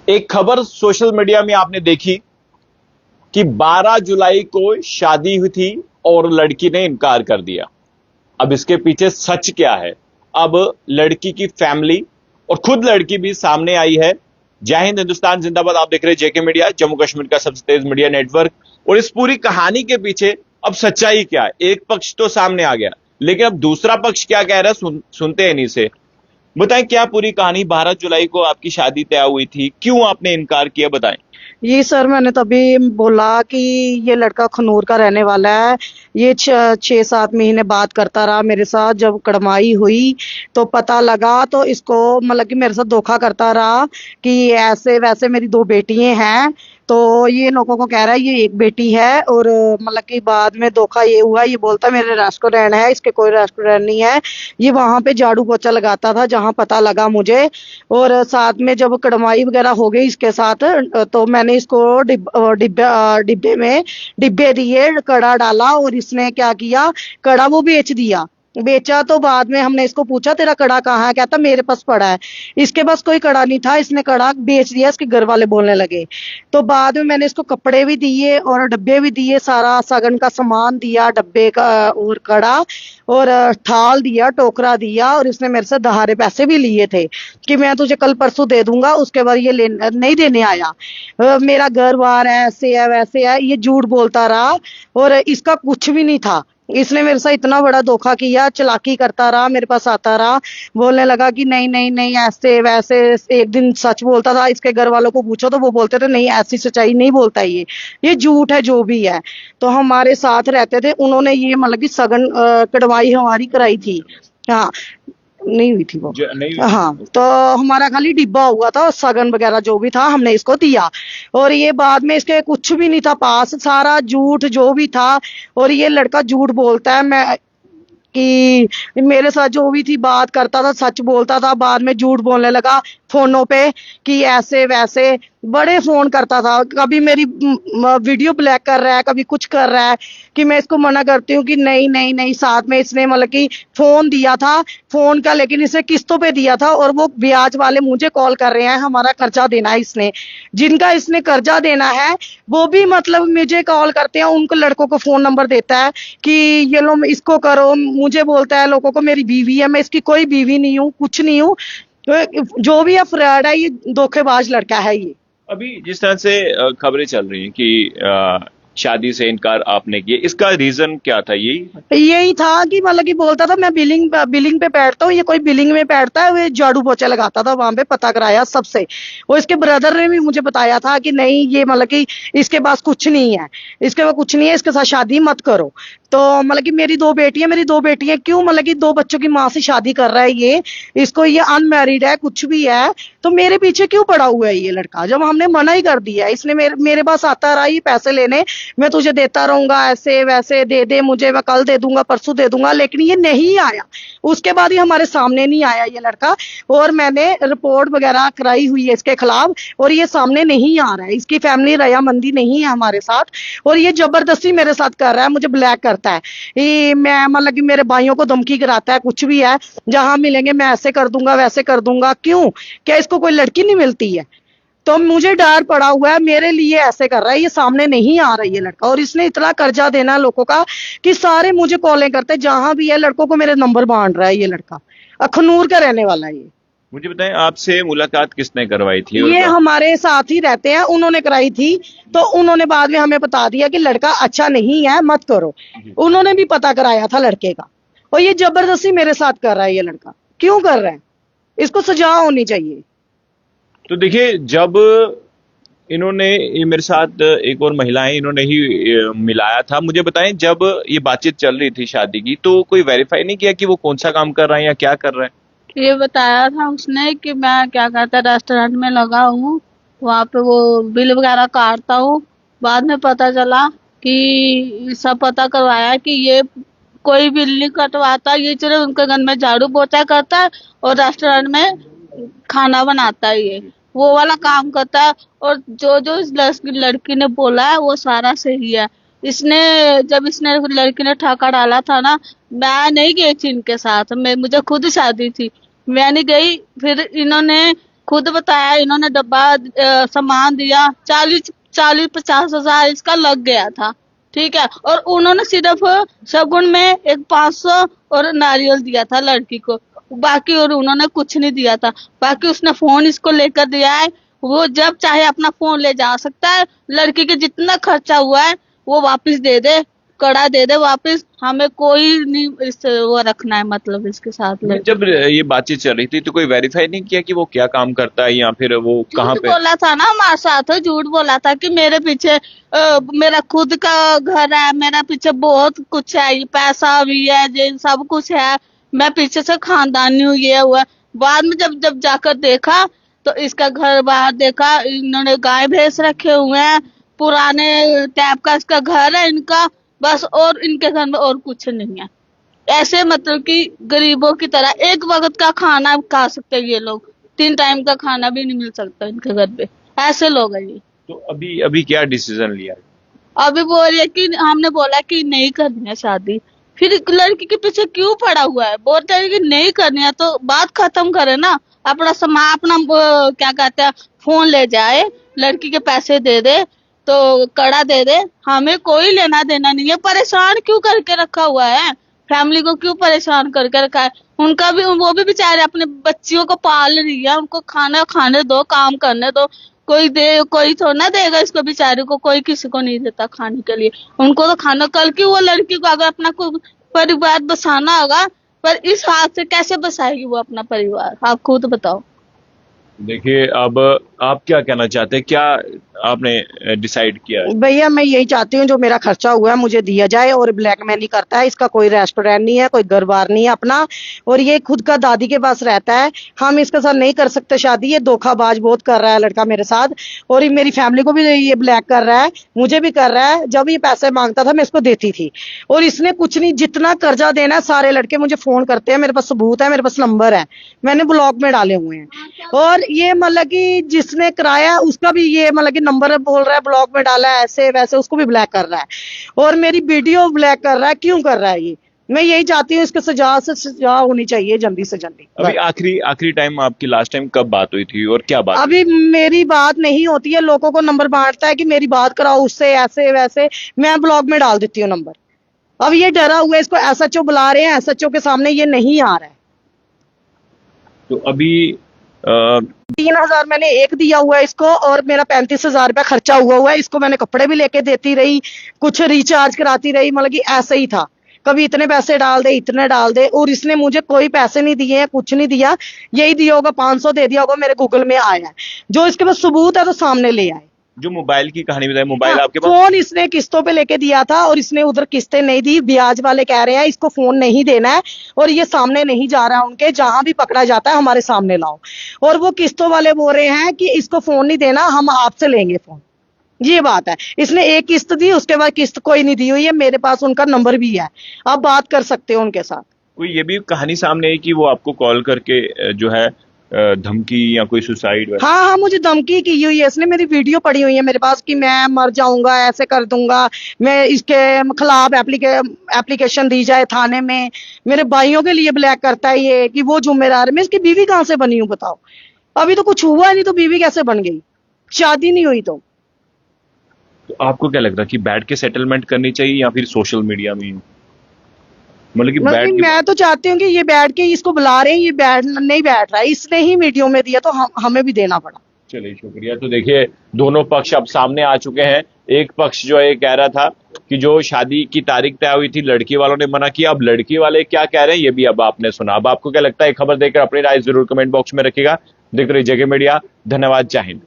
एक खबर social media में आपने देखी कि 12 जुलाई को शादी हुई थी और लड़की ने इनकार कर दिया। अब इसके पीछे सच क्या है? अब लड़की की फैमिली और खुद लड़की भी सामने आई है। जय हिंद, हिंदुस्तान जिंदाबाद। आप देख रहे हैं जेके मीडिया, जम्मू कश्मीर का सबसे तेज मीडिया नेटवर्क। और इस पूरी कहानी के पीछे अब सच्चाई क्या है? एक पक्ष तो सामने आ गया, लेकिन अब दूसरा पक्ष क्या कह रहा है सुनते हैं इन्हीं से। बताएं क्या पूरी कहानी। 12 जुलाई को आपकी शादी तय हुई थी, क्यों आपने इनकार किया, बताएं। ये सर मैंने तभी बोला कि ये लड़का खनूर का रहने वाला है। ये 6-7 महीने बात करता रहा मेरे साथ। जब कड़माई हुई तो पता लगा तो इसको मतलब कि मेरे साथ धोखा करता रहा कि ऐसे वैसे मेरी 2 बेटियां हैं। तो ये लोगों को कह रहा है ये एक बेटी है। और मतलब कि बाद में धोखा ये हुआ, ये बोलता मेरे रेस्टोरेंट है, इसके कोई रेस्टोरेंट नहीं है। ये वहां पे झाड़ू पोछा लगाता था जहां पता लगा मुझे। और साथ में जब कड़माई वगैरह हो गई इसके साथ तो मैंने इसको डिब्बे दिए, कड़ा डाला और इसने क्या किया, कड़ा वो बेच दिया। बेचा तो बाद में हमने इसको पूछा तेरा कड़ा कहाँ है, कहता मेरे पास पड़ा है। इसके पास कोई कड़ा नहीं था, इसने कड़ा बेच दिया। इसके घर वाले बोलने लगे। तो बाद में मैंने इसको कपड़े भी दिए और डब्बे भी दिए, सारा सागन का सामान दिया, डब्बे का और कड़ा और थाल दिया, टोकरा दिया। और इसने मेरे से दहाड़े पैसे भी लिए थे कि मैं तुझे कल परसों दे दूंगा। उसके बाद ये नहीं देने आया। मेरा घर बार है, ऐसे है वैसे है, ये झूठ बोलता रहा और इसका कुछ भी नहीं था। इसने मेरे साथ इतना बड़ा धोखा किया, चालाकी करता रहा, मेरे पास आता रहा, बोलने लगा कि नहीं नहीं नहीं ऐसे वैसे। एक दिन सच बोलता था, इसके घर वालों को पूछो तो वो बोलते थे नहीं ऐसी सच्चाई नहीं बोलता ये झूठ है जो भी है। तो हमारे साथ रहते थे, उन्होंने ये मतलब कि सगन कड़वाई हमारी कराई थी। हाँ, नहीं हुई थी वो। नहीं। हाँ, तो हमारा खाली डिब्बा हुआ था, सगन वगैरह जो भी था हमने इसको दिया। और ये बाद में इसके कुछ भी नहीं था पास, सारा झूठ जो भी था। और ये लड़का झूठ बोलता है मैं कि मेरे साथ जो भी थी बात करता था, सच बोलता था, बाद में झूठ बोलने लगा फोनों पे कि ऐसे वैसे। बड़े फोन करता था, कभी मेरी वीडियो ब्लैक कर रहा है, कभी कुछ कर रहा है कि मैं इसको मना करती हूँ कि नहीं नहीं नहीं। साथ में इसने मतलब कि फोन दिया था, फोन का लेकिन इसे किस्तों पे दिया था। और वो ब्याज वाले मुझे कॉल कर रहे हैं, हमारा कर्जा देना है इसने। जिनका इसने कर्जा देना है वो भी मतलब मुझे कॉल करते हैं, उनको लड़कों को फोन नंबर देता है कि ये लो इसको करो। मुझे बोलता है लोगों को मेरी बीवी है, मैं इसकी कोई बीवी नहीं हूँ, कुछ नहीं हूँ। तो जो भी है फ्रॉड है, ये धोखेबाज लड़का है ये। अभी जिस तरह से खबरें चल रही हैं कि शादी से इनकार आपने किया, इसका रीजन क्या था? यही था कि मतलब कि बोलता था मैं बिलिंग पे बैठता हूँ, ये कोई बिलिंग में बैठता है, वो झाड़ू पोछा लगाता था वहां पे। पता कराया सबसे, वो इसके ब्रदर ने भी मुझे बताया था कि नहीं ये मतलब कि इसके पास कुछ नहीं है, इसके पास कुछ नहीं है, इसके साथ शादी मत करो। तो मतलब कि मेरी 2 बेटियां क्यों, मतलब कि 2 बच्चों की माँ से शादी कर रहा है ये। इसको ये अनमैरिड है, कुछ भी है, तो मेरे पीछे क्यों पड़ा हुआ है ये लड़का, जब हमने मना ही कर दिया। इसने मेरे पास आता रहा ये पैसे लेने, मैं तुझे देता रहूंगा, ऐसे वैसे दे दे मुझे, मैं कल दे दूंगा, परसों दे दूंगा, लेकिन ये नहीं आया। उसके बाद ये हमारे सामने नहीं आया ये लड़का। और मैंने रिपोर्ट वगैरह कराई हुई है इसके खिलाफ, और ये सामने नहीं आ रहा है। इसकी फैमिली रजामंदी नहीं है हमारे साथ, और ये जबरदस्ती मेरे साथ कर रहा है, मुझे ब्लैक करता है। ये मैं मतलब कि मेरे भाइयों को धमकी कराता है, कुछ भी है, जहां मिलेंगे मैं ऐसे कर दूंगा वैसे कर दूंगा। क्यों, क्या इसको कोई लड़की नहीं मिलती है? तो मुझे डर पड़ा हुआ है, मेरे लिए ऐसे कर रहा है, ये सामने नहीं आ रहा है ये लड़का। और इसने इतना कर्जा देना है लोगों का कि सारे मुझे कॉलें करते, जहां भी है लड़कों को मेरे नंबर बांट रहा है ये लड़का। अखनूर का रहने वाला है ये। मुझे बताएं, आपसे मुलाकात किसने करवाई थी? ये हमारे साथ ही रहते हैं, उन्होंने कराई थी। तो उन्होंने बाद में हमें बता दिया कि लड़का अच्छा नहीं है, मत करो। उन्होंने भी पता कराया था लड़के का, और ये जबरदस्ती मेरे साथ कर रहा है ये लड़का। क्यों कर रहा है? इसको सजा होनी चाहिए। तो देखिए, जब इन्होंने ये मेरे साथ एक और महिला है, इन्होंने ही मिलाया था। मुझे बताएं, जब ये बातचीत चल रही थी शादी की, तो कोई वेरीफाई नहीं किया कि वो कौन सा काम कर रहा है या क्या कर रहा है? ये बताया था उसने कि मैं क्या कहता है रेस्टोरेंट में लगा हूँ, वहाँ पे वो बिल वगैरह काटता हूँ। बाद में पता चला कि सब पता करवाया कि ये कोई बिल नहीं कटवाता, ये सिर्फ उनके घर में झाड़ू पोछा करता है और रेस्टोरेंट में खाना बनाता है, ये वो वाला काम करता है। और जो जो इस लड़की ने बोला है वो सारा सही है। जब इसने लड़की ने ठाका डाला था ना, मैं नहीं गई थी इनके साथ, मुझे खुद शादी थी, मैं नहीं गई। फिर इन्होंने खुद बताया, इन्होंने डब्बा सामान दिया, 40-50 हजार इसका लग गया था, ठीक है। और उन्होंने सिर्फ शगुन में एक 500 और नारियल दिया था लड़की को, बाकी और उन्होंने कुछ नहीं दिया था। बाकी उसने फोन इसको लेकर दिया है, वो जब चाहे अपना फोन ले जा सकता है। लड़की के जितना खर्चा हुआ है वो वापस दे दे, कड़ा दे दे वापस, हमें कोई नहीं इस वो रखना है मतलब इसके साथ। जब ये बातचीत चल रही थी तो कोई वेरीफाई नहीं किया कि वो क्या काम करता है या फिर वो कहाँ पे? बोला था ना हमारे साथ, झूठ बोला था कि मेरे पीछे मेरा खुद का घर है, मेरा पीछे बहुत कुछ है, ये पैसा भी है, ये सब कुछ है, मैं पीछे से खानदानी हूँ, ये हुआ। बाद में जब जाकर देखा तो इसका घर बाहर देखा, इन्होंने गाय भैंस रखे हुए हैं, पुराने टाइप का इसका घर है इनका बस, और इनके घर में और कुछ नहीं है। ऐसे मतलब कि गरीबों की तरह एक वक्त का खाना खा सकते हैं ये लोग, 3 टाइम का खाना भी नहीं मिल सकता इनके घर पे, ऐसे लोग हैं ये। तो अभी क्या डिसीजन लिया है? अभी बोल रही है कि हमने बोला कि नहीं करनी है शादी, फिर लड़की के पीछे क्यों पड़ा हुआ है? बोलते हैं कि नहीं करनी है तो बात खत्म करे ना, अपना सामान अपना क्या कहते हैं फोन ले जाए, लड़की के पैसे दे दे, तो कड़ा दे दे, हमें कोई लेना देना नहीं है। परेशान क्यों करके रखा हुआ है? फैमिली को क्यों परेशान करके रखा है? उनका भी, वो भी बेचारे अपने बच्चियों को पाल रही है, उनको खाना खाने दो, काम करने दो, कोई दे, कोई थोड़ा ना देगा इसको बेचारे को, कोई किसी को नहीं देता खाने के लिए, उनको तो खाना। कल की वो लड़की को अगर अपना कोई परिवार बसाना होगा, पर इस हाथ से कैसे बसाएगी वो अपना परिवार, आप खुद बताओ। देखिए, अब आप क्या कहना चाहते हैं, क्या आपने डिसाइड किया है? भैया मैं यही चाहती हूँ जो मेरा खर्चा हुआ है मुझे दिया जाए, और ब्लैकमेल नहीं करता है, इसका कोई रेस्टोरेंट नहीं है, कोई घर बार नहीं है अपना, और ये खुद का दादी के पास रहता है। हम इसके साथ नहीं कर सकते शादी, ये धोखाबाज बहुत कर रहा है लड़का मेरे साथ, और ये मेरी फैमिली को भी ये ब्लैक कर रहा है, मुझे भी कर रहा है। जब ये पैसे मांगता था मैं इसको देती थी, और इसने कुछ नहीं, जितना कर्जा देना है सारे लड़के मुझे फोन करते हैं, मेरे पास सबूत है, मेरे पास नंबर है, मैंने ब्लॉक में डाले हुए हैं। और ये मतलब कि जिसने कराया उसका भी ये मतलब कि नंबर बोल रहा है ब्लॉक में डाला है, ऐसे वैसे उसको भी ब्लैक कर रहा है, और मेरी वीडियो ब्लैक कर रहा है। क्यों कर रहा है ये? मैं यही चाहती हूँ इसके सजा से सजा होनी चाहिए जल्दी से जल्दी। अभी आखिरी टाइम आपकी लास्ट टाइम कब बात हुई थी और क्या बात? अभी मेरी बात नहीं होती है, लोगों को नंबर बांटता है कि मेरी बात कराओ उससे, ऐसे वैसे, मैं ब्लॉक में डाल देती हूँ नंबर। अब ये डरा हुआ है, इसको एसएचओ बुला रहे हैं, एसएचओ के सामने ये नहीं आ रहा है। तो अभी 3,000 मैंने एक दिया हुआ है इसको, और मेरा 35,000 रुपया खर्चा हुआ है। इसको मैंने कपड़े भी लेके देती रही, कुछ रिचार्ज कराती रही, मतलब कि ऐसे ही था, कभी इतने पैसे डाल दे, इतने डाल दे, और इसने मुझे कोई पैसे नहीं दिए हैं, कुछ नहीं दिया। यही दिया होगा 500 दे दिया होगा, मेरे गूगल में आया है, जो इसके पास सबूत है तो सामने ले आए। जो मोबाइल की कहानी बताई, मोबाइल आपके पास? फोन इसने किस्तों पे लेके दिया था, और इसने उधर किस्तें नहीं दी, ब्याज वाले कह रहे हैं इसको फोन नहीं देना है, और ये सामने नहीं जा रहा है उनके, जहां भी पकड़ा जाता है हमारे सामने लाओ। और वो किस्तों वाले बोल रहे हैं कि इसको फोन नहीं देना, हम आपसे लेंगे फोन, ये बात है। इसने एक किस्त दी, उसके बाद किस्त कोई नहीं दी हुई है, मेरे पास उनका नंबर भी है, आप बात कर सकते हो उनके साथ। कोई ये भी कहानी सामने है कि वो आपको कॉल करके जो है धमकी या कोई सुसाइड? हाँ, मुझे धमकी की हुई है इसने, मेरी वीडियो पड़ी हुई है मेरे पास कि मैं मर जाऊंगा, ऐसे कर दूंगा, मैं इसके खिलाफ एप्लीकेशन दी जाए थाने में। मेरे भाइयों के लिए ब्लैक करता है ये कि वो जुम्मेदार है। मैं इसकी बीवी कहाँ से बनी हूँ बताओ? अभी तो कुछ हुआ नहीं तो बीवी कैसे बन गई? शादी नहीं हुई तो आपको क्या लगता है कि बैठ के सेटलमेंट करनी चाहिए या फिर सोशल मीडिया में? मतलब कि मैं तो चाहती हूँ कि ये बैठ के, इसको बुला रहे हैं, ये नहीं बैठ रहा है, इसने ही वीडियो में दिया तो हमें भी देना पड़ा। चलिए, शुक्रिया। तो देखिए, दोनों पक्ष अब सामने आ चुके हैं। एक पक्ष जो है कह रहा था कि जो शादी की तारीख तय हुई थी लड़की वालों ने मना किया, अब लड़की वाले क्या कह रहे हैं ये भी अब आपने सुना। अब आपको क्या लगता है, खबर देखकर अपनी राय जरूर कमेंट बॉक्स में रखिएगा। देखते रहिए जगह मीडिया। धन्यवाद, जय हिंद।